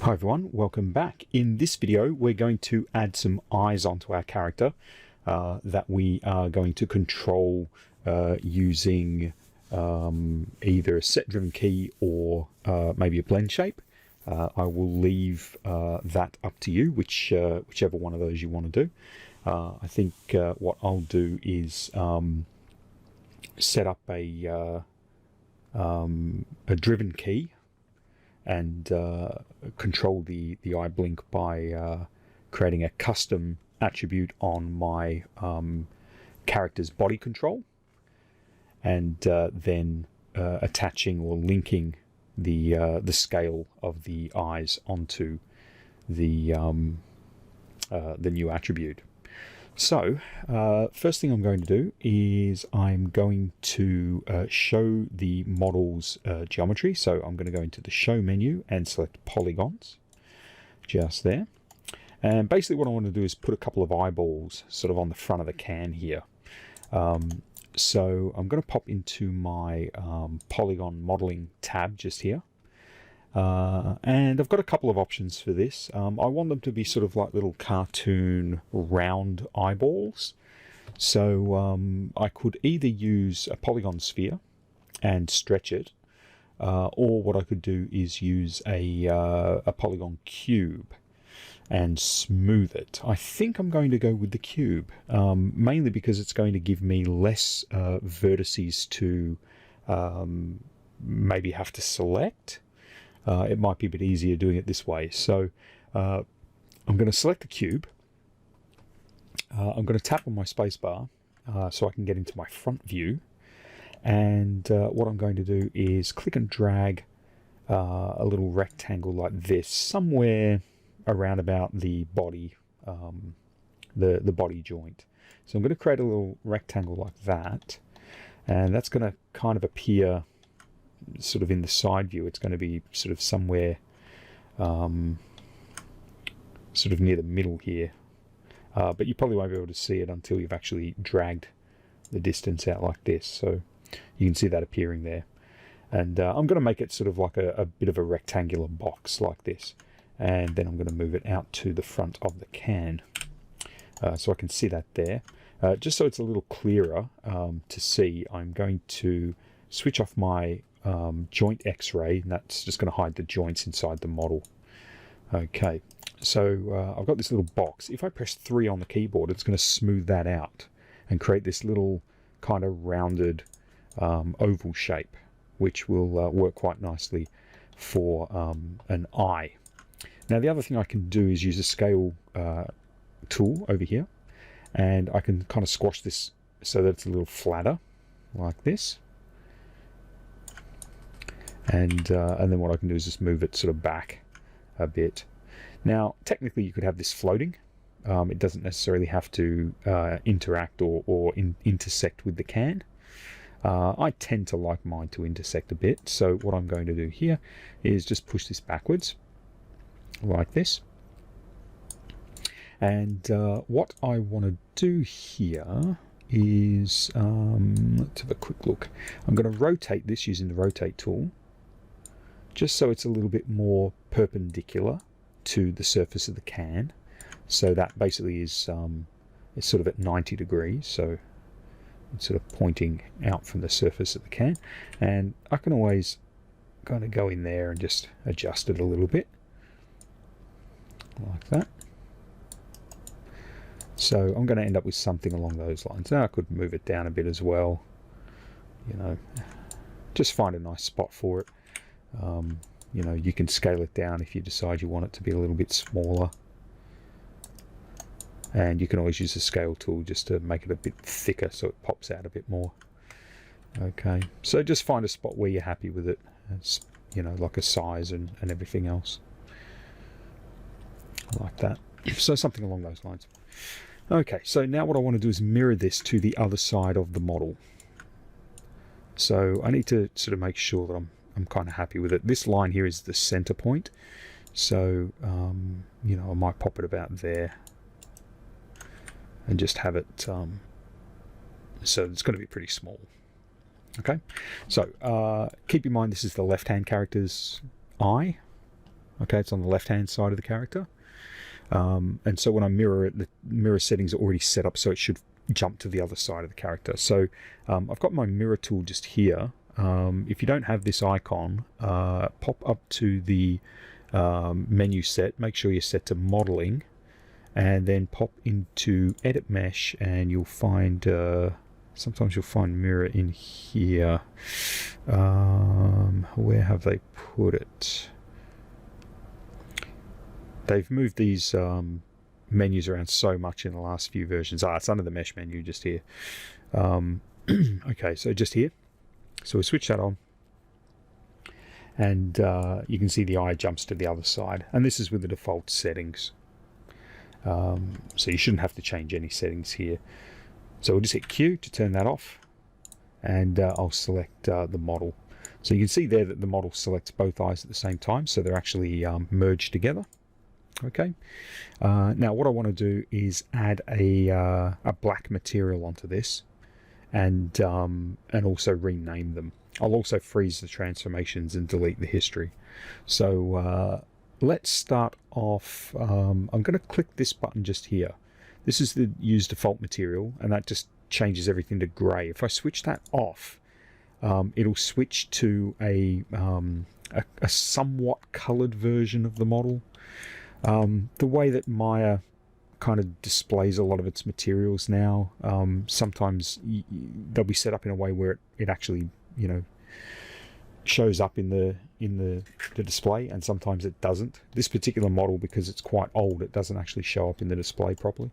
Hi everyone, welcome back. In this video we're going to add some eyes onto our character that we are going to control using either a set driven key or maybe a blend shape. I will leave that up to you, whichever one of those you want to do. I think what I'll do is set up a driven key and control the eye blink by creating a custom attribute on my character's body control, and then attaching or linking the scale of the eyes onto the new attribute. So first thing I'm going to do is I'm going to show the model's geometry. So I'm going to go into the show menu and select polygons just there. And basically what I want to do is put a couple of eyeballs sort of on the front of the can here. So I'm going to pop into my polygon modeling tab just here. And I've got a couple of options for this. I want them to be sort of like little cartoon round eyeballs. So I could either use a polygon sphere and stretch it, or what I could do is use a polygon cube and smooth it. I think I'm going to go with the cube, mainly because it's going to give me less vertices to maybe have to select. It might be a bit easier doing it this way. So I'm going to select the cube. I'm going to tap on my spacebar so I can get into my front view. And what I'm going to do is click and drag a little rectangle like this somewhere around about the body, the body joint. So I'm going to create a little rectangle like that, and that's going to kind of appear sort of in the side view. It's going to be sort of somewhere sort of near the middle here, but you probably won't be able to see it until you've actually dragged the distance out like this. So you can see that appearing there, and I'm going to make it sort of like a bit of a rectangular box like this, and then I'm going to move it out to the front of the can so I can see that there. Just so it's a little clearer to see, I'm going to switch off my joint X-ray, and that's just going to hide the joints inside the model. Okay, so I've got this little box. If I press 3 on the keyboard, it's going to smooth that out and create this little kind of rounded oval shape, which will work quite nicely for an eye. Now the other thing I can do is use a scale tool over here, and I can kind of squash this so that it's a little flatter like this. And then what I can do is just move it sort of back a bit. Now, technically you could have this floating. It doesn't necessarily have to interact or intersect with the can. I tend to like mine to intersect a bit. So what I'm going to do here is just push this backwards like this. And what I want to do here is, let's have a quick look. I'm going to rotate this using the rotate tool, just so it's a little bit more perpendicular to the surface of the can. So that basically is it's sort of at 90 degrees, so it's sort of pointing out from the surface of the can. And I can always kind of go in there and just adjust it a little bit, like that. So I'm going to end up with something along those lines. Now I could move it down a bit as well, you know, just find a nice spot for it. You know, you can scale it down if you decide you want it to be a little bit smaller, and you can always use the scale tool just to make it a bit thicker so it pops out a bit more. Okay, so just find a spot where you're happy with it. It's, you know, like a size and everything else like that. So something along those lines. Okay, so now what I want to do is mirror this to the other side of the model. So I need to sort of make sure that I'm kind of happy with it. This line here is the center point, so you know, I might pop it about there and just have it so it's going to be pretty small. Okay, so keep in mind this is the left hand character's eye. Okay, it's on the left-hand side of the character. And so when I mirror it, the mirror settings are already set up so it should jump to the other side of the character. So I've got my mirror tool just here. If you don't have this icon, pop up to the menu set, make sure you're set to modeling, and then pop into edit mesh, and you'll find sometimes you'll find mirror in here. Where have they put it? They've moved these menus around so much in the last few versions. It's under the mesh menu just here. Okay, so just here. So we switch that on, and you can see the eye jumps to the other side. And this is with the default settings. So you shouldn't have to change any settings here. So we'll just hit Q to turn that off, and I'll select the model. So you can see there that the model selects both eyes at the same time, so they're actually merged together. Okay. Now what I want to do is add a black material onto this, and also rename them. I'll also freeze the transformations and delete the history. So let's start off. I'm going to click this button just here. This is the use default material, and that just changes everything to grey. If I switch that off, it'll switch to a somewhat coloured version of the model. The way that Maya kind of displays a lot of its materials now, sometimes they'll be set up in a way where it actually, you know, shows up in the display, and sometimes it doesn't. This particular model, because it's quite old, it doesn't actually show up in the display properly.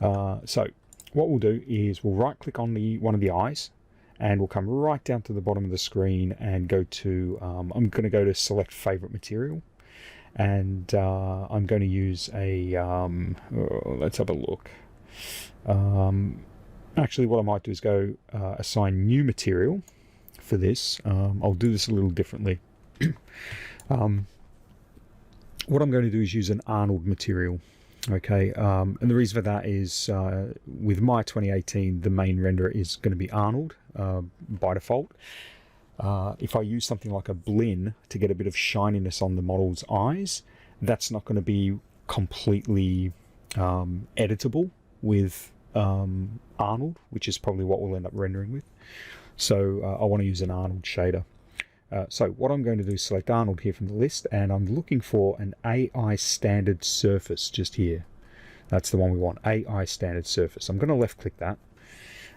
So what we'll do is we'll right click on one of the eyes, and we'll come right down to the bottom of the screen and go to I'm going to go to select favorite material, and I'm going to use a let's have a look. Actually, what I might do is go assign new material for this. I'll do this a little differently. What I'm going to do is use an Arnold material. Okay, and the reason for that is with my 2018, the main renderer is going to be Arnold by default. If I use something like a Blinn to get a bit of shininess on the model's eyes, that's not going to be completely editable with Arnold, which is probably what we'll end up rendering with. So I want to use an Arnold shader. So what I'm going to do is select Arnold here from the list, and I'm looking for an AI standard surface just here. That's the one we want, AI standard surface. I'm going to left click that,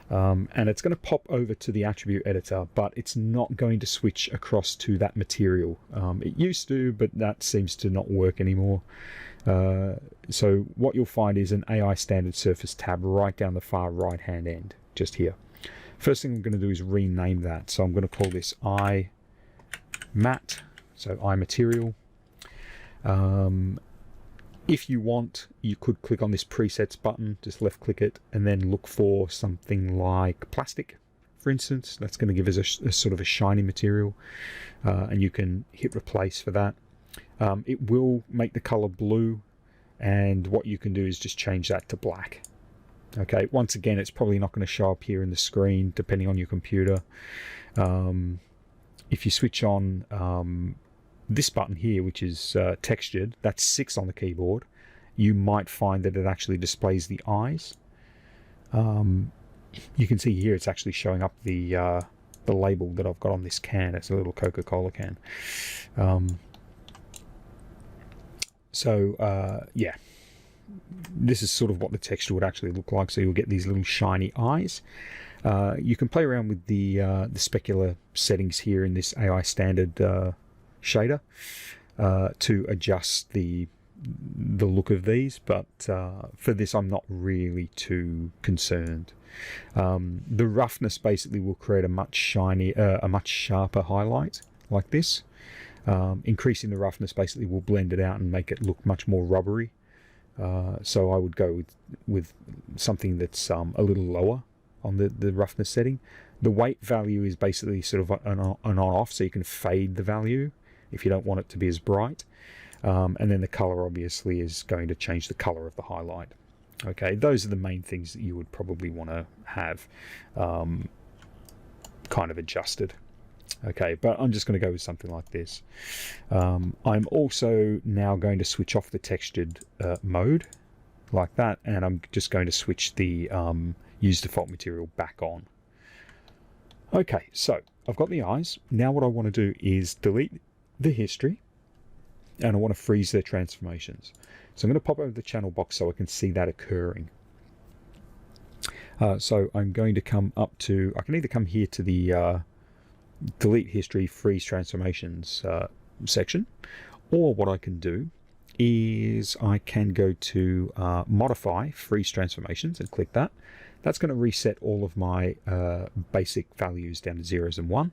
and it's going to pop over to the attribute editor, but it's not going to switch across to that material. It used to, but that seems to not work anymore. So what you'll find is an AI standard surface tab right down the far right hand end, just here. First thing I'm going to do is rename that. So I'm going to call this I matte, so I material. If you want, you could click on this presets button, just left click it, and then look for something like plastic, for instance. That's going to give us a sort of a shiny material, and you can hit replace for that. It will make the color blue, and what you can do is just change that to black. Okay, once again, it's probably not going to show up here in the screen depending on your computer. If you switch on this button here, which is textured, that's 6 on the keyboard, you might find that it actually displays the eyes. You can see here it's actually showing up the label that I've got on this can. It's a little Coca-Cola can. Yeah, this is sort of what the texture would actually look like. So you'll get these little shiny eyes. You can play around with the specular settings here in this AI standard shader to adjust the look of these, but for this I'm not really too concerned. The roughness basically will create a much sharper highlight like this. Increasing the roughness basically will blend it out and make it look much more rubbery. So I would go with something that's a little lower on the roughness setting. The weight value is basically sort of an on-off, so you can fade the value if you don't want it to be as bright. And then the color obviously is going to change the color of the highlight. Okay, those are the main things that you would probably want to have kind of adjusted. Okay, but I'm just going to go with something like this. I'm also now going to switch off the textured mode like that, and I'm just going to switch the use default material back on. Okay, so I've got the eyes. Now what I want to do is delete the history, and I want to freeze their transformations. So I'm going to pop over the channel box so I can see that occurring. So I'm going to come up to, I can either come here to the delete history, freeze transformations section, or what I can do is I can go to modify freeze transformations and click that. That's going to reset all of my basic values down to 0s and 1,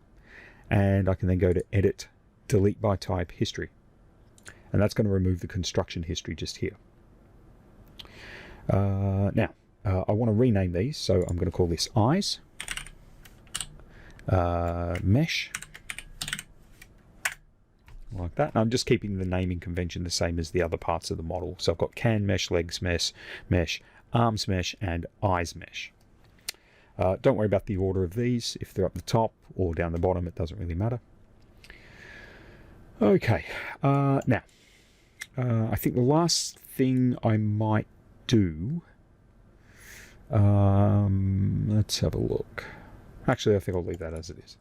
and I can then go to edit, delete by type history, and that's going to remove the construction history just here. Now I want to rename these, so I'm going to call this eyes, mesh, like that. And I'm just keeping the naming convention the same as the other parts of the model. So I've got can mesh, legs mesh, arms mesh, and eyes mesh. Don't worry about the order of these. If they're up the top or down the bottom, it doesn't really matter. Okay, now I think the last thing I might do, let's have a look. Actually, I think I'll leave that as it is.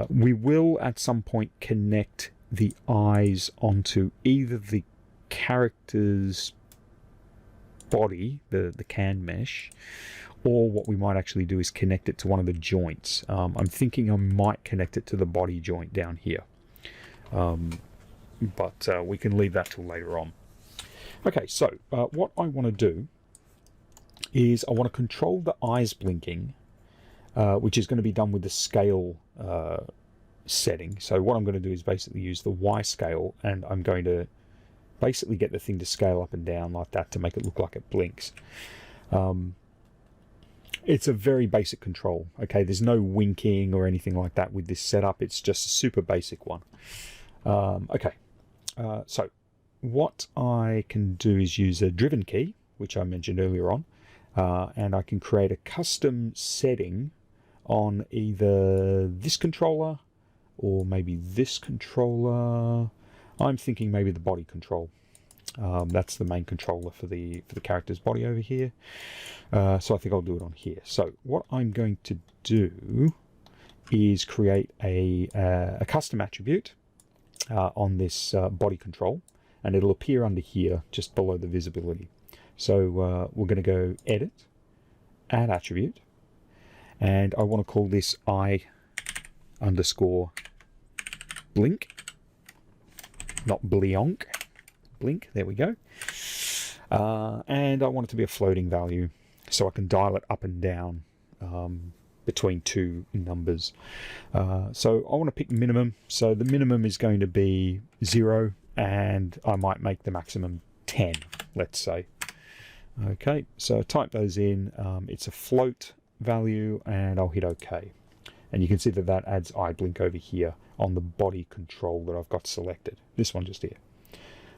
We will at some point connect the eyes onto either the character's body, the can mesh, or what we might actually do is connect it to one of the joints. I'm thinking I might connect it to the body joint down here. But we can leave that till later on. Okay, so what I want to do is I want to control the eyes blinking, which is going to be done with the scale setting. So what I'm going to do is basically use the Y scale, and I'm going to basically get the thing to scale up and down like that to make it look like it blinks. It's a very basic control. Okay, there's no winking or anything like that with this setup. It's just a super basic one. Okay, so what I can do is use a driven key, which I mentioned earlier on, and I can create a custom setting on either this controller or maybe this controller. I'm thinking maybe the body control. That's the main controller for the character's body over here. So I think I'll do it on here. So what I'm going to do is create a custom attribute on this body control, and it'll appear under here just below the visibility. So we're going to go edit, add attribute, and I want to call this eye underscore blink, not blionk, blink, there we go. And I want it to be a floating value so I can dial it up and down between two numbers. So I want to pick minimum, so the minimum is going to be 0, and I might make the maximum 10, let's say. Okay, so type those in. It's a float value, and I'll hit OK. And you can see that that adds eye blink over here on the body control that I've got selected. This one just here.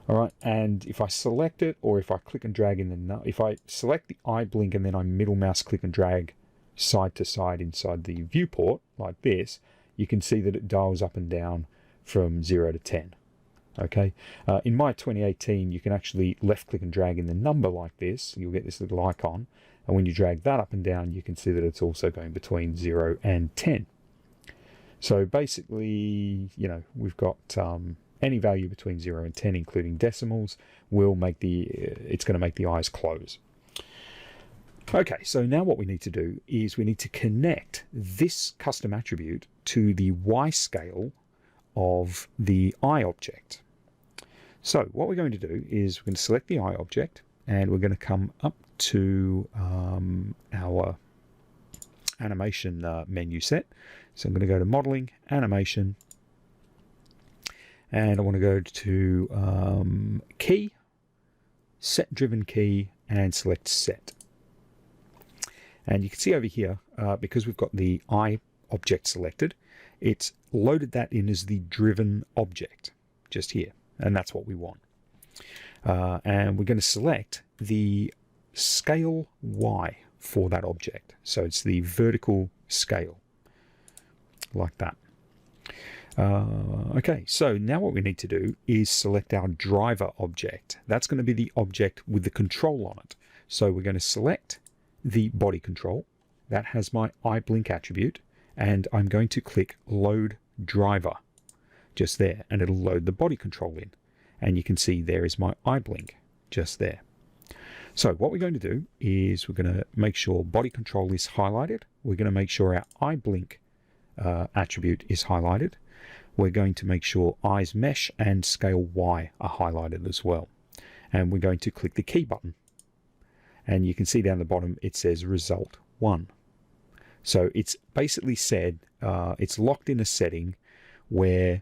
All right, and if I select it, or if I click and drag in the, if I select the eye blink and then I middle mouse click and drag side to side inside the viewport like this, you can see that it dials up and down from 0 to 10. Okay, in my 2018, you can actually left click and drag in the number like this. You'll get this little icon, and when you drag that up and down, you can see that it's also going between 0 and 10. So basically, you know, we've got any value between 0 and 10, including decimals, will make the it's going to make the eyes close. Okay, so now what we need to do is we need to connect this custom attribute to the Y scale of the eye object. So what we're going to do is we're going to select the eye object, and we're going to come up to our animation menu set. So I'm going to go to modeling, animation, and I want to go to key, set driven key, and select set. And you can see over here, because we've got the eye object selected, it's loaded that in as the driven object just here, and that's what we want. And we're going to select the scale Y for that object. So it's the vertical scale, like that. Okay, so now what we need to do is select our driver object. That's going to be the object with the control on it. So we're going to select the body control. That has my eye blink attribute, and I'm going to click load driver just there, and it'll load the body control in. And you can see there is my eye blink just there. So what we're going to do is we're going to make sure body control is highlighted. We're going to make sure our eye blink attribute is highlighted. We're going to make sure eyes mesh and scale Y are highlighted as well. And we're going to click the key button. And you can see down the bottom it says result 1. So it's basically said it's locked in a setting where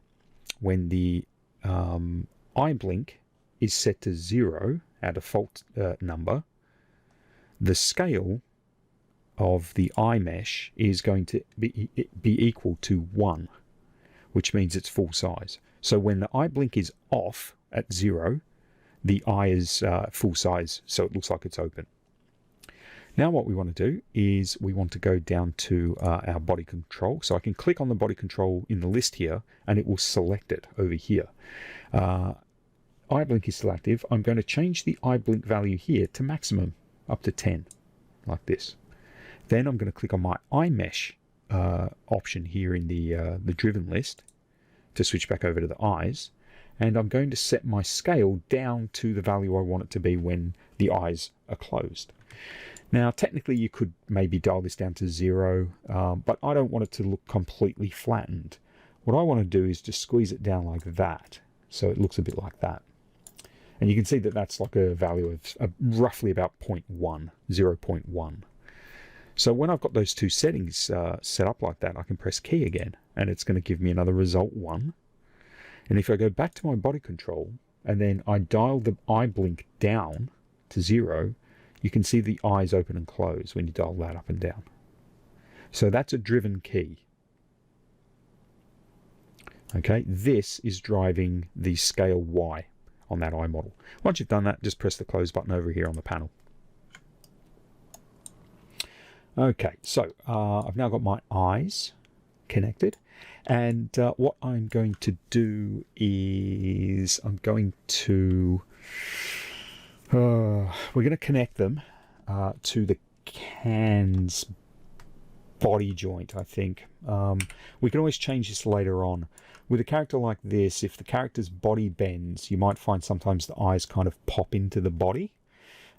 when the eye blink is set to 0, our default number, the scale of the eye mesh is going to be equal to 1, which means it's full size. So when the eye blink is off at 0, the eye is full size, so it looks like it's open. Now what we want to do is we want to go down to our body control. So I can click on the body control in the list here, and it will select it over here. Eye blink is still active. I'm going to change the eye blink value here to maximum, up to 10, like this. Then I'm going to click on my eye mesh option here in the driven list to switch back over to the eyes, and I'm going to set my scale down to the value I want it to be when the eyes are closed. Now technically you could maybe dial this down to 0, but I don't want it to look completely flattened. What I want to do is just squeeze it down like that, so it looks a bit like that. And you can see that that's like a value of roughly about 0.1, 0.1. So when I've got those two settings set up like that, I can press key again, and it's going to give me another result 1. And if I go back to my body control, and then I dial the eye blink down to 0, you can see the eyes open and close when you dial that up and down. So that's a driven key. Okay, this is driving the scale Y on that eye model. Once you've done that, just press the close button over here on the panel. Okay, so I've now got my eyes connected, and what I'm going to do is I'm going to we're going to connect them to the can's body joint, I think. We can always change this later on. With a character like this, if the character's body bends, you might find sometimes the eyes kind of pop into the body.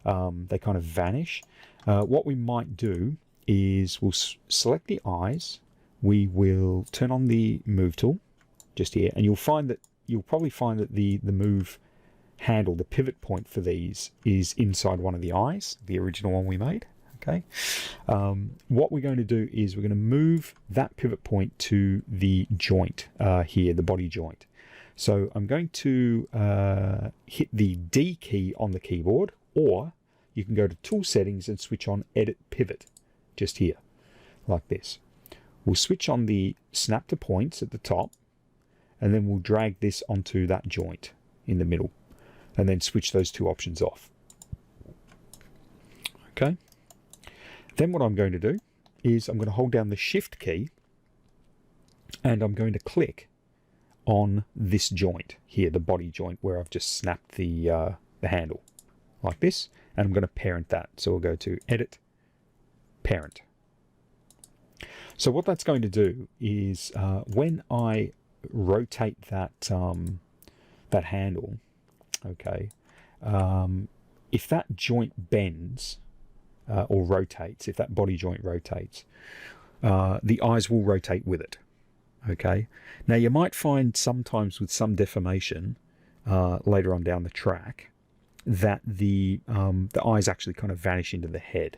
They kind of vanish. What we might do is we'll select the eyes. We will turn on the move tool just here, and you'll probably find that the move handle, the pivot point for these, is inside one of the eyes, the original one we made. Okay. What we're going to do is we're going to move that pivot point to the joint here, the body joint. So I'm going to hit the D key on the keyboard, or you can go to Tool Settings and switch on Edit Pivot, just here, like this. We'll switch on the Snap to Points at the top, and then we'll drag this onto that joint in the middle, and then switch those two options off. Okay. Then what I'm going to do is I'm going to hold down the Shift key, and I'm going to click on this joint here, the body joint where I've just snapped the handle, like this, and I'm going to parent that. So we'll go to Edit, Parent. So what that's going to do is when I rotate that that handle, okay, if that joint bends or rotates, if that body joint rotates, the eyes will rotate with it. Okay. Now you might find sometimes with some deformation later on down the track that the eyes actually kind of vanish into the head.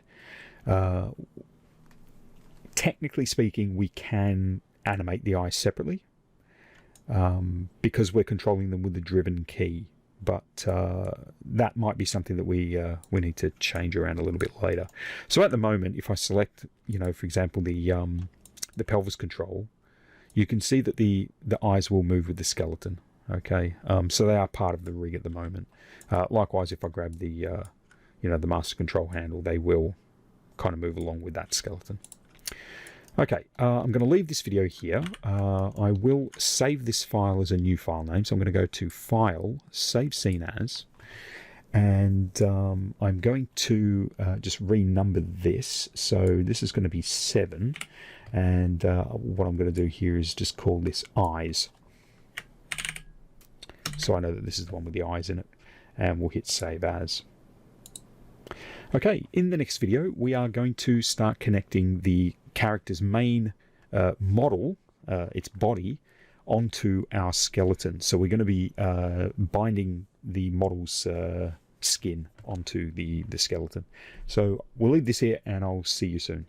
Technically speaking, we can animate the eyes separately because we're controlling them with the driven key. But that might be something that we need to change around a little bit later. So at the moment, if I select, for example, the pelvis control, you can see that the eyes will move with the skeleton. Okay, so they are part of the rig at the moment. Likewise, if I grab the the master control handle, they will kind of move along with that skeleton. Okay, I'm going to leave this video here. I will save this file as a new file name. So I'm going to go to File, Save Scene As, and I'm going to just renumber this. So this is going to be 7, and what I'm going to do here is just call this Eyes. So I know that this is the one with the eyes in it, and we'll hit Save As. Okay, in the next video, we are going to start connecting the character's main model, its body, onto our skeleton. So we're going to be binding the model's skin onto the skeleton. So we'll leave this here, and I'll see you soon.